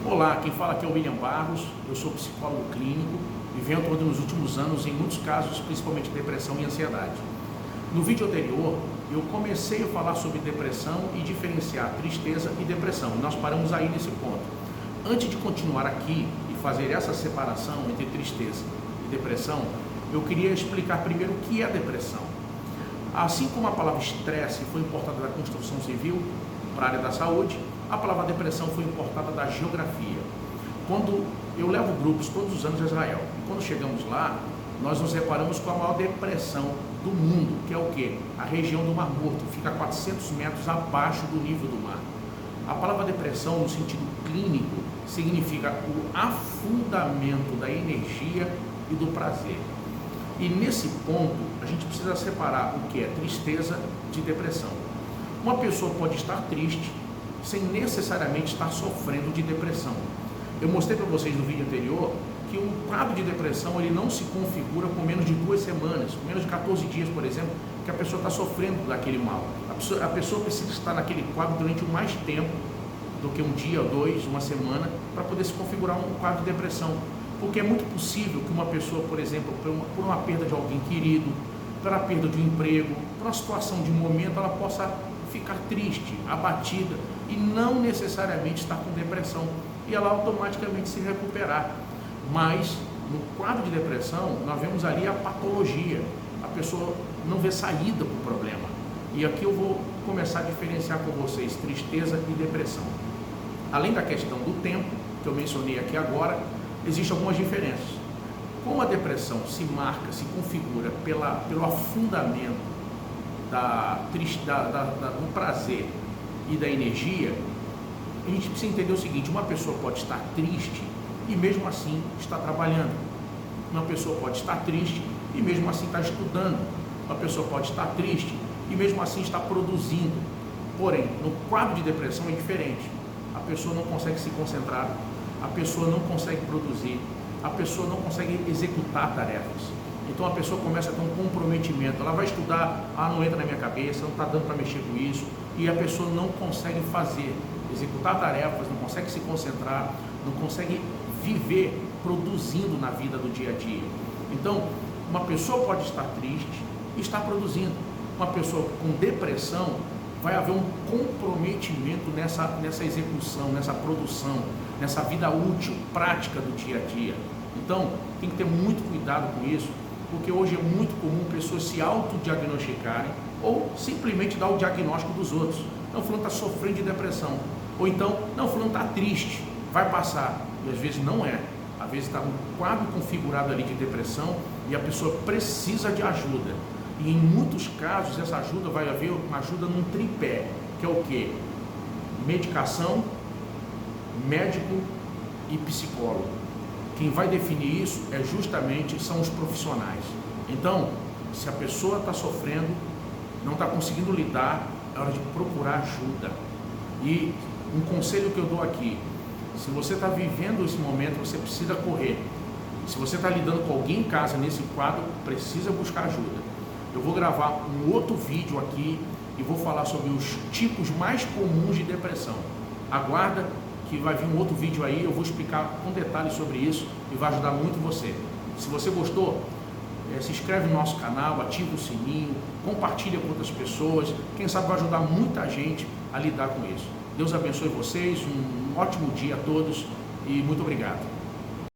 Olá, quem fala aqui é o William Barros, eu sou psicólogo clínico e venho atuando nos últimos anos em muitos casos, principalmente depressão e ansiedade. No vídeo anterior, eu comecei a falar sobre depressão e diferenciar tristeza e depressão, e nós paramos aí nesse ponto. Antes de continuar aqui e fazer essa separação entre tristeza e depressão, eu queria explicar primeiro o que é depressão. Assim como a palavra estresse foi importada da construção civil para a área da saúde, a palavra depressão foi importada da geografia. Quando eu levo grupos todos os anos a Israel, quando chegamos lá, nós nos deparamos com a maior depressão do mundo, que é o quê? A região do Mar Morto, fica a 400 metros abaixo do nível do mar. A palavra depressão, no sentido clínico, significa o afundamento da energia e do prazer. E nesse ponto, a gente precisa separar o que é tristeza de depressão. Uma pessoa pode estar triste sem necessariamente estar sofrendo de depressão. Eu mostrei para vocês no vídeo anterior que um quadro de depressão ele não se configura com menos de 2 semanas, com menos de 14 dias, por exemplo, que a pessoa está sofrendo daquele mal. A pessoa precisa estar naquele quadro durante mais tempo do que um dia, 2, uma semana, para poder se configurar um quadro de depressão. Porque é muito possível que uma pessoa, por exemplo, por uma perda de alguém querido, pela perda de um emprego, por uma situação de momento, ela possa ficar triste, abatida e não necessariamente estar com depressão e ela automaticamente se recuperar. Mas no quadro de depressão nós vemos ali a patologia, a pessoa não vê saída para o problema. E aqui eu vou começar a diferenciar com vocês tristeza e depressão. Além da questão do tempo, que eu mencionei aqui agora, existem algumas diferenças. Como a depressão se marca, se configura pelo afundamento do prazer e da energia, a gente precisa entender o seguinte: uma pessoa pode estar triste e mesmo assim está trabalhando. Uma pessoa pode estar triste e mesmo assim está estudando. Uma pessoa pode estar triste e mesmo assim está produzindo. Porém, no quadro de depressão é diferente. A pessoa não consegue se concentrar, a pessoa não consegue produzir, a pessoa não consegue executar tarefas. Então a pessoa começa a ter um comprometimento, ela vai estudar, não entra na minha cabeça, não está dando para mexer com isso, e a pessoa não consegue fazer, executar tarefas, não consegue se concentrar, não consegue viver produzindo na vida do dia a dia. Então, uma pessoa pode estar triste e estar produzindo. Uma pessoa com depressão, vai haver um comprometimento nessa execução, nessa produção, nessa vida útil, prática do dia a dia. Então, tem que ter muito cuidado com isso, porque hoje é muito comum pessoas se autodiagnosticarem ou simplesmente dar o diagnóstico dos outros. Não, fulano está sofrendo de depressão. Ou então, não, fulano está triste, vai passar. E às vezes não é. Às vezes está um quadro configurado ali de depressão e a pessoa precisa de ajuda. E em muitos casos essa ajuda vai haver uma ajuda num tripé, que é o quê? Medicação, médico e psicólogo. Quem vai definir isso são os profissionais. Então, se a pessoa está sofrendo, não está conseguindo lidar, é hora de procurar ajuda. E um conselho que eu dou aqui: se você está vivendo esse momento, você precisa correr. Se você está lidando com alguém em casa nesse quadro, precisa buscar ajuda. Eu vou gravar um outro vídeo aqui e vou falar sobre os tipos mais comuns de depressão. Aguarda que vai vir um outro vídeo aí, eu vou explicar com detalhes sobre isso e vai ajudar muito você. Se você gostou, se inscreve no nosso canal, ativa o sininho, compartilha com outras pessoas, quem sabe vai ajudar muita gente a lidar com isso. Deus abençoe vocês, um ótimo dia a todos e muito obrigado.